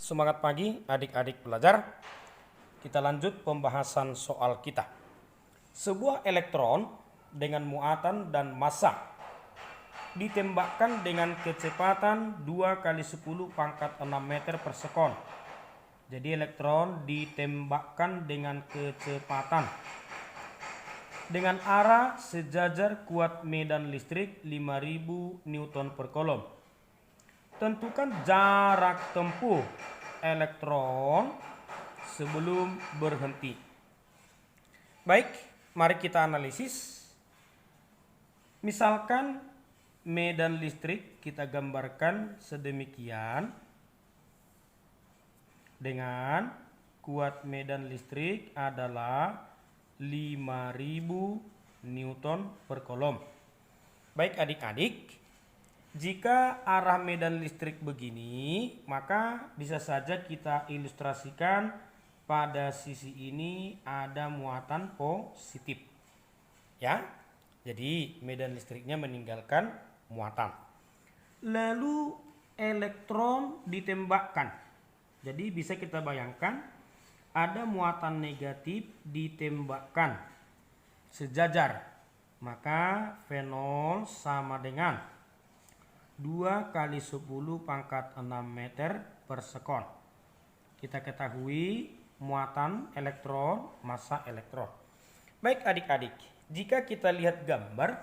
Semangat pagi adik-adik pelajar. Kita lanjut pembahasan soal kita. Sebuah elektron dengan muatan dan massa ditembakkan dengan kecepatan 2 kali 10 pangkat 6 meter per sekon. Jadi elektron ditembakkan dengan kecepatan dengan arah sejajar kuat medan listrik 5000 Newton per Coulomb. Tentukan jarak tempuh elektron sebelum berhenti. Baik, mari kita analisis. Misalkan medan listrik kita gambarkan sedemikian dengan kuat medan listrik adalah 5000 Newton per Coulomb. Baik adik-adik, jika arah medan listrik begini, maka bisa saja kita ilustrasikan pada sisi ini ada muatan positif. Ya. Jadi medan listriknya meninggalkan muatan. Lalu elektron ditembakkan. Jadi bisa kita bayangkan ada muatan negatif ditembakkan sejajar. Maka V0 sama dengan 2 kali 10 pangkat 6 meter per sekon. Kita ketahui muatan elektron, massa elektron. Baik adik-adik, jika kita lihat gambar,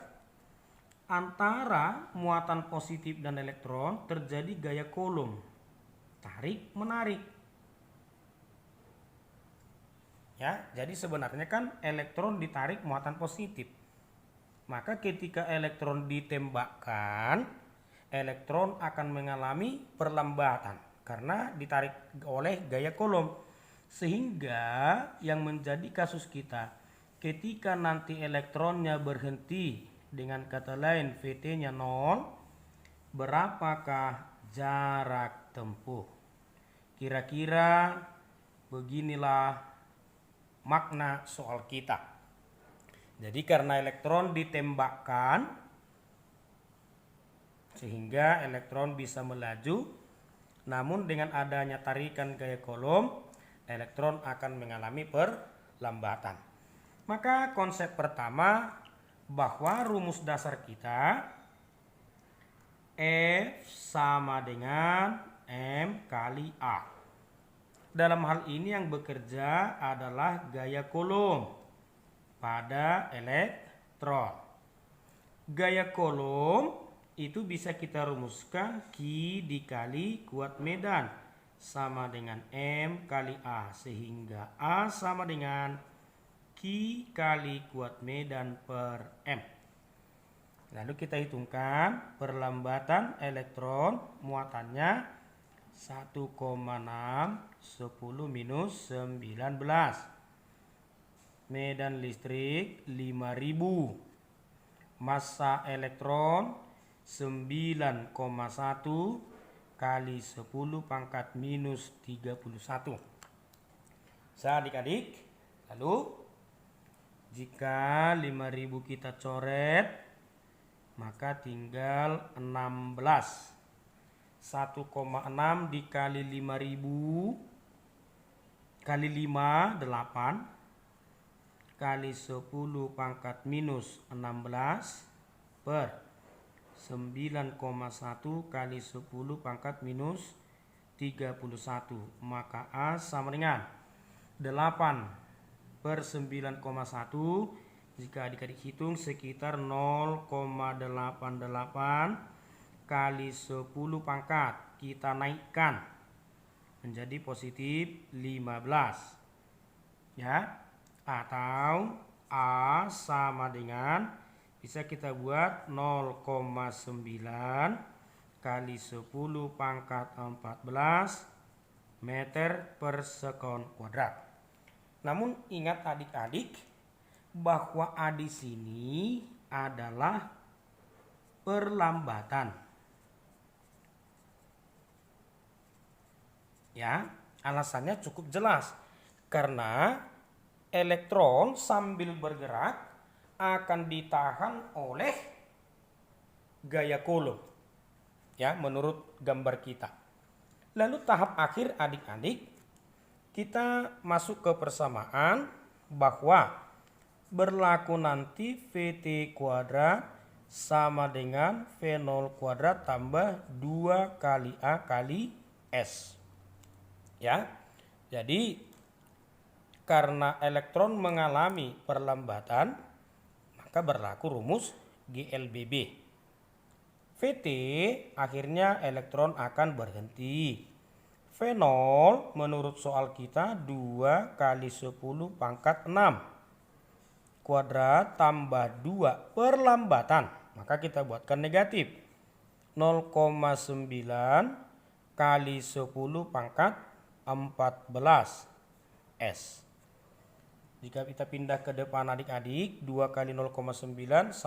antara muatan positif dan elektron terjadi gaya Coulomb, tarik menarik. Ya, jadi sebenarnya kan elektron ditarik muatan positif. Maka ketika elektron ditembakkan, elektron akan mengalami perlambatan karena ditarik oleh gaya Coulomb. Sehingga yang menjadi kasus kita, ketika nanti elektronnya berhenti, dengan kata lain VT-nya 0, berapakah jarak tempuh? Kira-kira beginilah makna soal kita. Jadi karena elektron ditembakkan, sehingga elektron bisa melaju, namun dengan adanya tarikan gaya Coulomb, elektron akan mengalami perlambatan. Maka konsep pertama, bahwa rumus dasar kita F sama dengan M kali A. Dalam hal ini yang bekerja adalah gaya Coulomb pada elektron. Gaya Coulomb itu bisa kita rumuskan Q dikali kuat medan sama dengan M kali A, sehingga A sama dengan Q kali kuat medan per M. Lalu kita hitungkan perlambatan elektron, muatannya 1,6 10 minus 19. Medan listrik 5000. Massa elektron 9,1 kali 10 pangkat minus 31. Adik-adik, lalu jika 5000 kita coret, maka tinggal 16. 1,6 dikali 5000 kali 5, 8. Kali 10 pangkat minus 16 per 9,1 kali 10 pangkat minus 31. Maka A sama dengan 8 per 9,1. Jika adik-adik hitung sekitar 0,88 kali 10 pangkat. Kita naikkan menjadi positif 15. Ya. Atau A sama dengan, bisa kita buat 0,9 kali 10 pangkat 14 meter per sekon kuadrat. Namun ingat adik-adik bahwa A di sini adalah perlambatan. Ya, alasannya cukup jelas. Karena elektron sambil bergerak akan ditahan oleh gaya Coulomb. Ya, menurut gambar kita. Lalu tahap akhir adik-adik, kita masuk ke persamaan bahwa berlaku nanti VT kuadrat sama dengan V0 kuadrat tambah 2 kali A kali S. Ya, jadi karena elektron mengalami perlambatan, maka berlaku rumus GLBB. VT akhirnya elektron akan berhenti. V0 menurut soal kita 2 kali 10 pangkat 6 kuadrat tambah 2 perlambatan. Maka kita buatkan negatif. 0,9 kali 10 pangkat 14 S. Jika kita pindah ke depan adik-adik, 2 kali 0,9 1,8.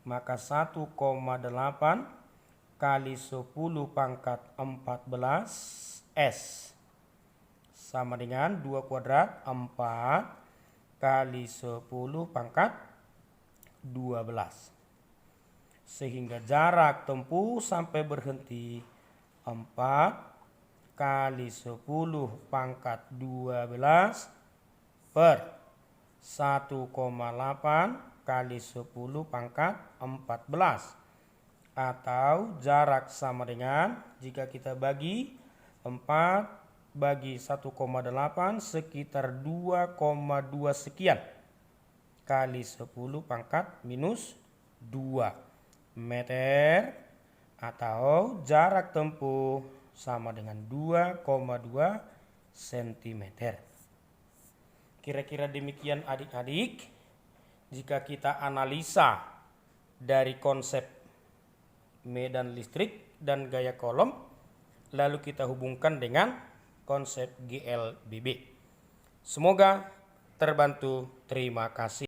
Maka 1,8 kali 10 pangkat 14 S sama dengan 2 kuadrat 4 kali 10 pangkat 12. Sehingga jarak tempuh sampai berhenti 4 kali 10 pangkat 12 per 1,8 kali 10 pangkat 14. Atau jarak sama dengan, jika kita bagi 4 bagi 1,8 sekitar 2,2 sekian kali 10 pangkat minus 2 meter, atau jarak tempuh sama dengan 2,2 cm. Kira-kira demikian adik-adik. Jika kita analisa dari konsep medan listrik dan gaya kolom, lalu kita hubungkan dengan konsep GLBB. Semoga terbantu. Terima kasih.